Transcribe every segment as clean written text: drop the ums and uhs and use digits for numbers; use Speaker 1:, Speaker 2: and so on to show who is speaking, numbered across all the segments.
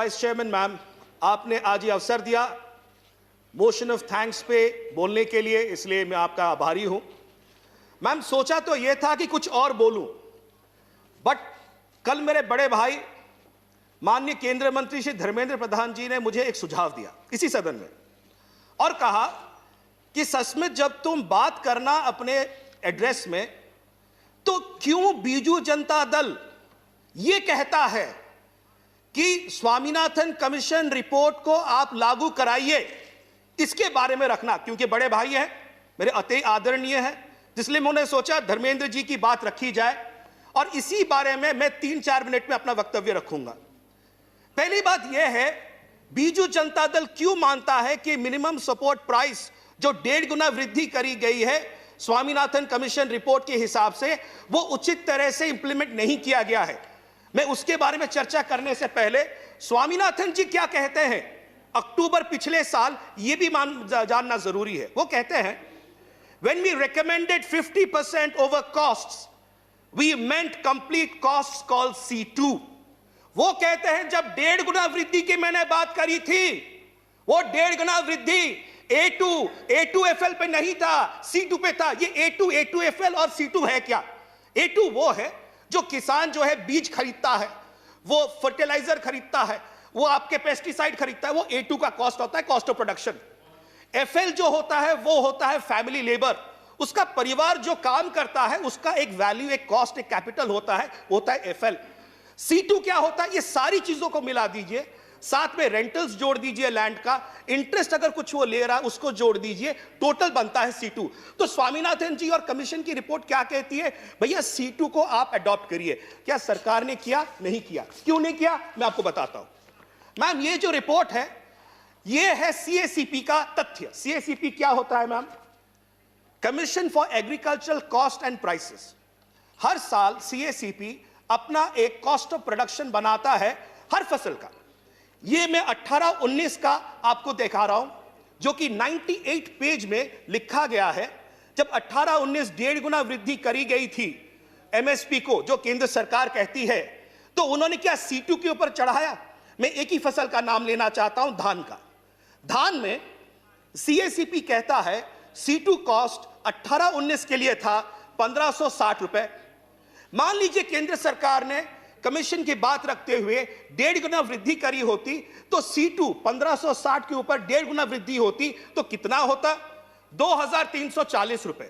Speaker 1: Vice chairman ma'am, आपने आज ये अवसर दिया मोशन ऑफ थैंक्स पे बोलने के लिए, इसलिए मैं आपका आभारी हूं। मैम, सोचा तो ये था कि कुछ और बोलूं, बट कल मेरे बड़े भाई माननीय केंद्रीय मंत्री श्री धर्मेंद्र प्रधान जी ने मुझे एक सुझाव दिया इसी सदन में और कहा कि सस्मित, जब तुम बात करना अपने एड्रेस में तो क्यों बीजू जनता दल ये कहता है कि स्वामीनाथन कमीशन रिपोर्ट को आप लागू कराइए, इसके बारे में रखना, क्योंकि बड़े भाई हैं मेरे, अति आदरणीय है, इसलिए मैंने सोचा धर्मेंद्र जी की बात रखी जाए और इसी बारे में मैं 3-4 मिनट में अपना वक्तव्य रखूंगा। पहली बात यह है, बीजू जनता दल क्यों मानता है कि मिनिमम सपोर्ट प्राइस जो 1.5 गुना वृद्धि करी गई है स्वामीनाथन कमीशन रिपोर्ट के हिसाब से, वो उचित तरह से इंप्लीमेंट नहीं किया गया है। मैं उसके बारे में चर्चा करने से पहले स्वामीनाथन जी क्या कहते हैं अक्टूबर पिछले साल, यह भी जानना जरूरी है। वो कहते हैं, when we recommended 50% over costs, we meant complete costs called C2। वो कहते हैं जब 1.5 गुना वृद्धि की मैंने बात करी थी, वो 1.5 गुना वृद्धि A2FL पे नहीं था, C2 पे था। ये A2FL और C2 है क्या? A2 वो है जो किसान जो है बीज खरीदता है, वो फर्टिलाइजर खरीदता है, वो आपके पेस्टिसाइड खरीदता है, वो A2 का कॉस्ट होता है, कॉस्ट ऑफ प्रोडक्शन। FL जो होता है वो होता है फैमिली लेबर, उसका परिवार जो काम करता है उसका एक वैल्यू, एक कॉस्ट, एक कैपिटल होता है FL। C2 क्या होता है? ये सारी चीजों को मिला दीजिए, साथ में रेंटल्स जोड़ दीजिए, लैंड का इंटरेस्ट अगर कुछ वो ले रहा है उसको जोड़ दीजिए, टोटल बनता है C2। तो स्वामीनाथन जी और कमीशन की रिपोर्ट क्या कहती है? भैया C2 को आप अडॉप्ट करिए। क्या सरकार ने किया? नहीं किया। क्यों नहीं किया? मैं आपको बताता हूं। मैम, ये जो रिपोर्ट है ये है CACP का तथ्य। CACP क्या होता है ma'am? Commission for agricultural cost and prices. हर साल CACP अपना एक कॉस्ट ऑफ प्रोडक्शन बनाता है हर फसल का। ये मैं 18-19 का आपको दिखा रहा हूं, जो कि 98 पेज में लिखा गया है। जब 18-19 1.5 गुना वृद्धि करी गई थी MSP को, जो केंद्र सरकार कहती है, तो उन्होंने क्या C2 के ऊपर चढ़ाया? मैं एक ही फसल का नाम लेना चाहता हूं, धान का। धान में CACP कहता है C2 कॉस्ट 18-19 के लिए था 1560 रुपए। मान लीजिए केंद्र सरकार ने कमीशन की बात रखते हुए 1.5 गुना वृद्धि करी होती, तो C2 1560 के ऊपर 1.5 गुना वृद्धि होती तो कितना होता? 2340 रुपए।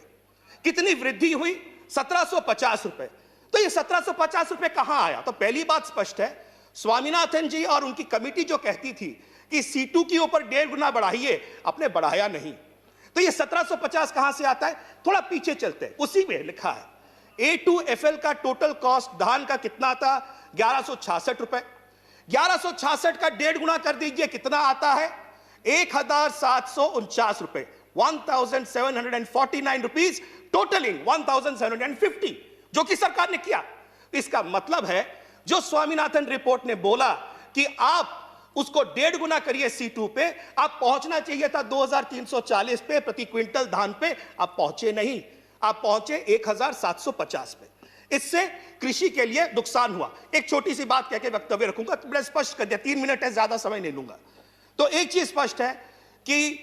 Speaker 1: कितनी वृद्धि हुई? 1750 रुपए। तो ये 1750 रुपए कहां आया? तो पहली बात स्पष्ट है, स्वामीनाथन जी और उनकी कमिटी जो कहती थी कि C2 के ऊपर 1.5 गुना बढ़ाइए, आपने बढ़ाया नहीं। तो ये 1750 कहां से आता है? थोड़ा पीछे चलते हैं, उसी में लिखा है A2FL का टोटल कॉस्ट धान का कितना था? 1166 रुपए। 1166 का 1.5 गुना कर दीजिए, कितना आता है? 1749 रुपए। 1749 रुपीज, टोटलिंग 1750, जो कि सरकार ने किया। इसका मतलब है जो स्वामीनाथन रिपोर्ट ने बोला कि आप उसको 1.5 गुना करिए C2 पे, आप पहुंचना चाहिए था 2340 पे प्रति क्विंटल धान पे, आप पहुंचे नहीं, आप पहुंचे 1750 पे। इससे कृषि के लिए नुकसान हुआ। एक छोटी सी बात कह के वक्तव्य रखूंगा, तो बड़ा स्पष्ट कर दिया, 3 मिनट है, ज्यादा समय नहीं लूंगा। तो एक चीज स्पष्ट है कि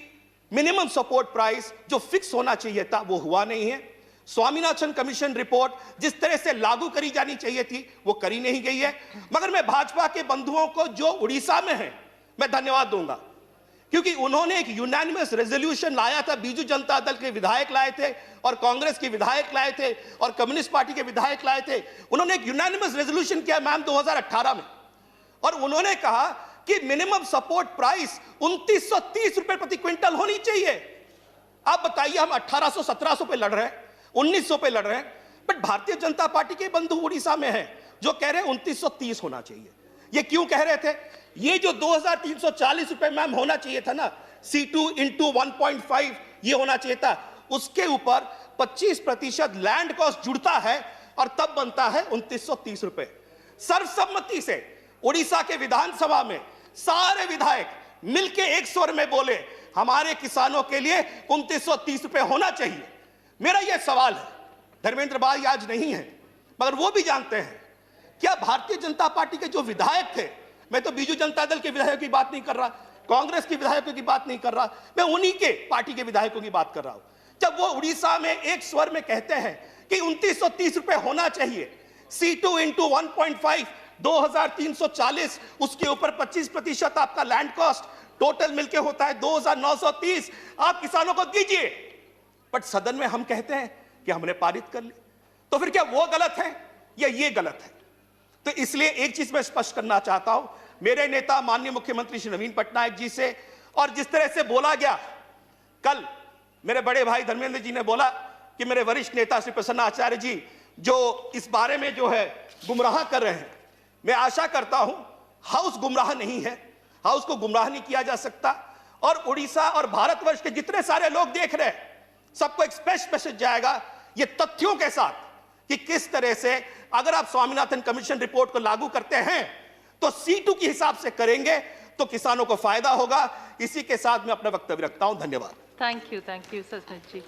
Speaker 1: मिनिमम सपोर्ट प्राइस जो फिक्स होना चाहिए था वो हुआ नहीं है। स्वामीनाथन कमीशन रिपोर्ट जिस तरह से लागू करी जानी चाहिए थी वो करी नहीं गई है। मगर मैं भाजपा के बंधुओं को जो उड़ीसा में है मैं धन्यवाद दूंगा, क्योंकि उन्होंने एक यूनानिमस रेजोल्यूशन लाया था। बीजू जनता दल के विधायक लाए थे और कांग्रेस के विधायक लाए थे और कम्युनिस्ट पार्टी के विधायक लाए थे। उन्होंने एक यूनानिमस रेजोल्यूशन किया मैम 2018 में, और उन्होंने कहा कि मिनिमम सपोर्ट प्राइस 2930 रुपए प्रति क्विंटल होनी चाहिए। आप बताइए, हम 1800-1700 पे लड़ रहे हैं, 1900 पे लड़ रहे हैं, बट भारतीय जनता पार्टी के बंधु उड़ीसा में हैं जो कह रहे हैं 2930 होना चाहिए। ये क्यों कह रहे थे? ये जो 2340 रुपए मैम होना चाहिए था ना, C2 इंटू 1.5 ये होना चाहिए था, उसके ऊपर 25% लैंड कॉस्ट जुड़ता है और तब बनता है 2930 रुपए। सर्वसम्मति से उड़ीसा के विधानसभा में सारे विधायक मिलके एक स्वर में बोले, हमारे किसानों के लिए 2930 रुपए होना चाहिए। मेरा यह सवाल है, धर्मेंद्र भाई आज नहीं है मगर वो भी जानते हैं, क्या भारतीय जनता पार्टी के जो विधायक थे मैं तो बीजू जनता दल के विधायकों की बात नहीं कर रहा, कांग्रेस के विधायकों की बात नहीं कर रहा, मैं उन्हीं के पार्टी के विधायकों की बात कर रहा हूं। जब वो उड़ीसा में एक स्वर में कहते हैं कि 2930 रुपए होना चाहिए, C2 इंटू 1.5 2340, उसके ऊपर 25% आपका लैंड कॉस्ट, टोटल मिलके होता है 2930, आप किसानों को दीजिए। बट सदन में हम कहते हैं कि हमने पारित कर ली, तो फिर क्या वो गलत है या ये गलत है? तो इसलिए एक चीज मैं स्पष्ट करना चाहता हूं मेरे नेता माननीय मुख्यमंत्री श्री नवीन पटनायक जी से, और जिस तरह से बोला गया कल मेरे बड़े भाई धर्मेंद्र जी ने बोला कि मेरे वरिष्ठ नेता श्री प्रसन्न आचार्य जी जो इस बारे में जो है गुमराह कर रहे हैं, मैं आशा करता हूं हाउस गुमराह नहीं है, हाउस को गुमराह नहीं किया जा सकता। और उड़ीसा और भारतवर्ष के जितने सारे लोग देख रहे हैं, सबको एक स्पष्ट मैसेज जाएगा ये तथ्यों के साथ कि किस तरह से अगर आप स्वामीनाथन कमीशन रिपोर्ट को लागू करते हैं तो C2 के हिसाब से करेंगे तो किसानों को फायदा होगा। इसी के साथ मैं अपना वक्तव्य रखता हूं। धन्यवाद।
Speaker 2: Thank you Sasmit ji.